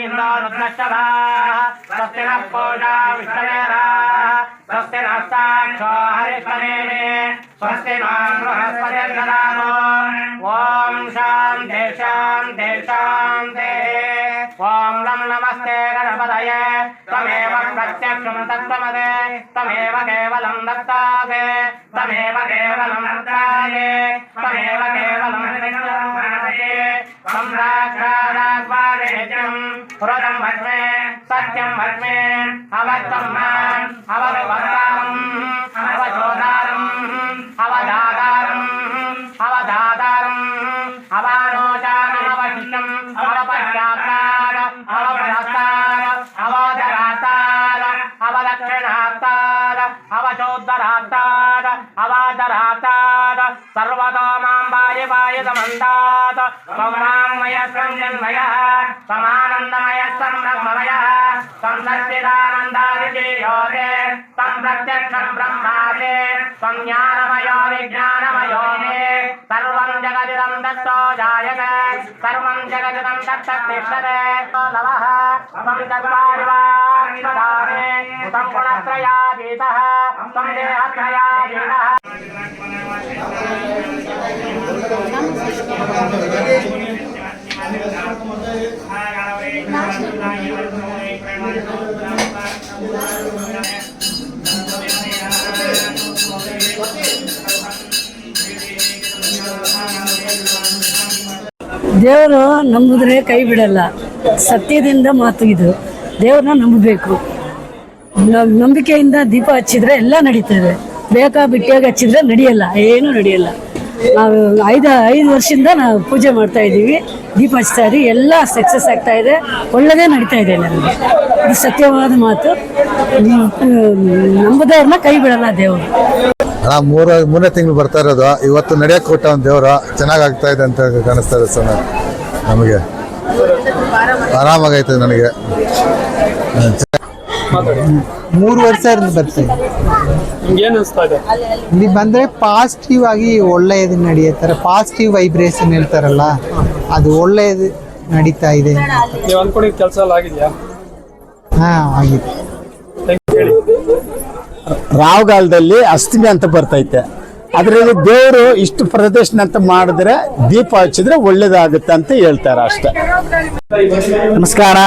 इंदो रुद्रश्चवा स्वस्ति नः पूषा विश्ववेदाः स्वस्ति नस्ताक्षो हरिष्वनेमे स्वस्ति नो बृहस्पतिर्दधातु ओम शान्ति शान्ति शान्तिः ओम लं नमस्ते गणपतये त्वमेव प्रत्यक्षं तत्त्वमदे त्वमेव केवलं दत्तादे त्वमेव केवलं दत्ताये त्वमेव केवलं नित्यं सम्राक्षादात्मानेत्यं पुरतं भस्मे सत्यं भस्मे अवत्तं माम् अवद्वक्तारम् अवचोदारम् अवधातारम् अवधातारम् अवानोचानमवशिष्टम् अवपश्चात्तार अवप्रहस्तार अवधरात्तार अवदक्षिणात्तार अवचोद्धरात्तार अवाधरात्तार सर्वतो मां वायुवायुदमन्तात् त्वमाङ्मयः संजन्मयः त्वमानन्दमयः संब्रह्ममयः त्वं सच्चिदानन्दादितीयोगे त्वं प्रत्यक्षं ब्रह्मासे त्वं ज्ञानमयो विज्ञानमयो मे सर्वं जगदिदं दत्तो जायते सर्वं जगदिदं दत्ततिष्ठते नमः त्वं चत्वारिवाक्पदाने त्वं गुणत्रयातीतः त्वं देहत्रयातीतः ದೇವರು ನಂಬಿದ್ರೆ ಕೈ ಬಿಡಲ್ಲ. ಸತ್ಯದಿಂದ ಮಾತು ಇದು. ದೇವ್ರನ್ನ ನಂಬಬೇಕು. ನಂಬಿಕೆಯಿಂದ ದೀಪ ಹಚ್ಚಿದ್ರೆ ಎಲ್ಲ ನಡೀತದೆ. ಬೇಕಾ ಬಿಟ್ಟಿಯಾಗಿ ಹಚ್ಚಿದ್ರೆ ನಡೆಯಲ್ಲ, ಏನು ನಡೆಯಲ್ಲ. ನಾವು ಐದು ವರ್ಷದಿಂದ ನಾವು ಪೂಜೆ ಮಾಡ್ತಾ ಇದ್ದೀವಿ, ದೀಪ ಹಚ್ತಾ ಇದ್ದೀವಿ, ಎಲ್ಲ ಸಕ್ಸಸ್ ಆಗ್ತಾ ಇದೆ, ಒಳ್ಳೆಯದೇ ನಡೀತಾ ಇದೆ ನಮಗೆ. ಇದು ಸತ್ಯವಾದ ಮಾತು. ನಂಬದವ್ರನ್ನ ಕೈ ಬಿಡಲ್ಲ ದೇವರು. ಮೂರನೇ ತಿಂಗಳು ಬರ್ತಾ ಇರೋದು, ಇವತ್ತು ನಡೆಯಕ್ಕೆ ಕೊಟ್ಟ ಒಂದು ದೇವರು ಚೆನ್ನಾಗಿ ಆಗ್ತಾ ಇದೆ ಅಂತ ಕಾಣಿಸ್ತಾ ಇದೆ ಸರ್. ನಮಗೆ ಆರಾಮಾಗೈತೆ. ನನಗೆ 3 ವರ್ಷ ಬರ್ತಾ ಇದೆ. ಇಲ್ಲಿ ಬಂದ್ರೆ ಪಾಸಿಟಿವ್ ಆಗಿ ಒಳ್ಳೆಯದು ನಡೆಯುತ್ತಾರೆ. ಪಾಸಿಟಿವ್ ವೈಬ್ರೇಷನ್ ಹೇಳ್ತಾರಲ್ಲ, ಅದು ಒಳ್ಳೆಯದು ನಡೀತಾ ಇದೆ. ಕೆಲಸ ಆಗಿದೆಯಾ? ಹಾ, ಆಗಿದೆ. ರಾಹುಗಾಲದಲ್ಲಿ ಅಷ್ಟಮಿ ಅಂತ ಬರ್ತೈತೆ. ಅದರಲ್ಲಿ ದೇವರು ಇಷ್ಟು ಪ್ರದರ್ಶನ ಅಂತ ಮಾಡಿದ್ರೆ ದೀಪ ಹಚ್ಚಿದ್ರೆ ಒಳ್ಳೇದಾಗುತ್ತೆ ಅಂತ ಹೇಳ್ತಾರೆ ಅಷ್ಟೇ. ನಮಸ್ಕಾರ.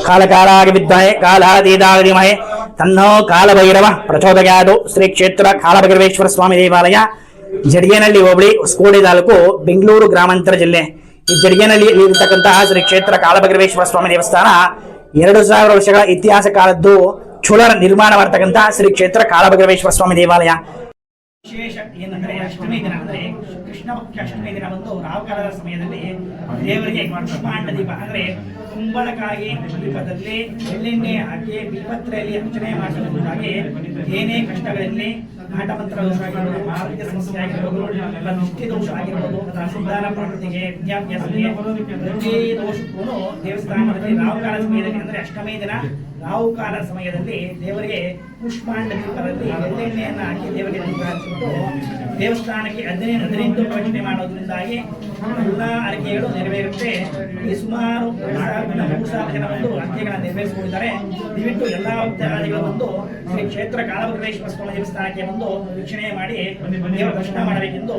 ಕಾಲಕಾಲಾಗಿ ವಿದ್ಮಹೆ ಕಾಲಾತೀತಾಯ ತನ್ನೋ ಕಾಲಭೈರವ ಪ್ರಚೋದಯಾದು. ಶ್ರೀ ಕ್ಷೇತ್ರ ಕಾಲಭೈರವೇಶ್ವರ ಸ್ವಾಮಿ ದೇವಾಲಯ, ಜಡಿಗೇನಹಳ್ಳಿ ಹೋಬಳಿ, ಹೊಸಕೋಟೆ ತಾಲೂಕು, ಬೆಂಗಳೂರು ಗ್ರಾಮಾಂತರ ಜಿಲ್ಲೆ. ಈ ಜಡಿಗೇನಹಳ್ಳಿ ಇರತಕ್ಕಂತಹ ಶ್ರೀ ಕ್ಷೇತ್ರ ಕಾಲಭೈರವೇಶ್ವರ ಸ್ವಾಮಿ ದೇವಸ್ಥಾನ 2000 ವರ್ಷಗಳ ಇತಿಹಾಸ ಕಾಲದ್ದು. ಚೋಳರ ನಿರ್ಮಾಣ ಮಾಡತಕ್ಕಂತಹ ಶ್ರೀ ಕ್ಷೇತ್ರ ಕಾಲಭೈರವೇಶ್ವರ ಸ್ವಾಮಿ ದೇವಾಲಯ. ವಿಶೇಷ ಏನಂದ್ರೆ ಅಷ್ಟಮಿ ದಿನ, ಅಂದ್ರೆ ಕೃಷ್ಣ ಪಕ್ಷ ಅಷ್ಟಮಿ ದಿನ ಬಂದು ರಾಹುಕಾಲದ ಸಮಯದಲ್ಲಿ ದೇವರಿಗೆ ಕುಷ್ಮಾಂಡ ದೀಪ ಅಂದ್ರೆ ಕುಂಬಳಕಾಯಿ ದೀಪದಲ್ಲಿ ಎಳ್ಳೆಣ್ಣೆ ಹಾಕಿ ಬಿಲ್ಪತ್ರೆಯಲ್ಲಿ ಅರ್ಚನೆ ಮಾಡುವುದಾಗಿ ಏನೇ ಕಷ್ಟಗಳಲ್ಲಿ ನಾಟಮಂತ್ರ ದೋಷ ಆಗಿರ್ಬೋದು, ಆರೋಗ್ಯ ಸಮಸ್ಯೆ ಆಗಿರ್ಬೋದು, ದೃಷ್ಟಿ ದೋಷ ಆಗಿರ್ಬೋದು, ಸಂತಾನ ಪ್ರಾಪ್ತಿಗೆ, ವಿದ್ಯಾಭ್ಯಾಸಕ್ಕೆ, ಪ್ರತಿ ದೋಷಕ್ಕೂ ದೇವಸ್ಥಾನದಲ್ಲಿ ರಾಹುಕಾಲ ಸಮಯದಲ್ಲಿ ಅಂದ್ರೆ ಅಷ್ಟಮಿ ದಿನ ರಾಹುಕಾಲ ಸಮಯದಲ್ಲಿ ದೇವರಿಗೆ ಕುಷ್ಮಾಂಡ ದೀಪದಲ್ಲಿ ಎಳ್ಳೆಣ್ಣೆಯನ್ನು ಹಾಕಿ ದೇವರಿಗೆ ದೀಪ ಹಚ್ಚಿಬಿಟ್ಟು ದೇವಸ್ಥಾನಕ್ಕೆ 18 ಪ್ರದಕ್ಷಿಣೆ ಮಾಡೋದ್ರಿಂದಾಗಿ ಎಲ್ಲ ಅರಿಕೆಗಳು ನೆರವೇರುತ್ತೆ. ಈ ಸುಮಾರು 3,000 ಜನ ಬಂದು ಅರ್ಕೆಗಳನ್ನು ನೆರವೇರಿಸಿಕೊಂಡಿದ್ದಾರೆ. ದಯವಿಟ್ಟು ಎಲ್ಲ ಭಕ್ತಾದಿಗಳು ಬಂದು ಶ್ರೀ ಕ್ಷೇತ್ರ ಕಾಲಭೈರವೇಶ್ವರ ಸ್ವಾಮಿ ದೇವಸ್ಥಾನಕ್ಕೆ ಬಂದು ವೀಕ್ಷಣೆ ಮಾಡಿ ದೇವರ ದರ್ಶನ ಮಾಡಬೇಕೆಂದು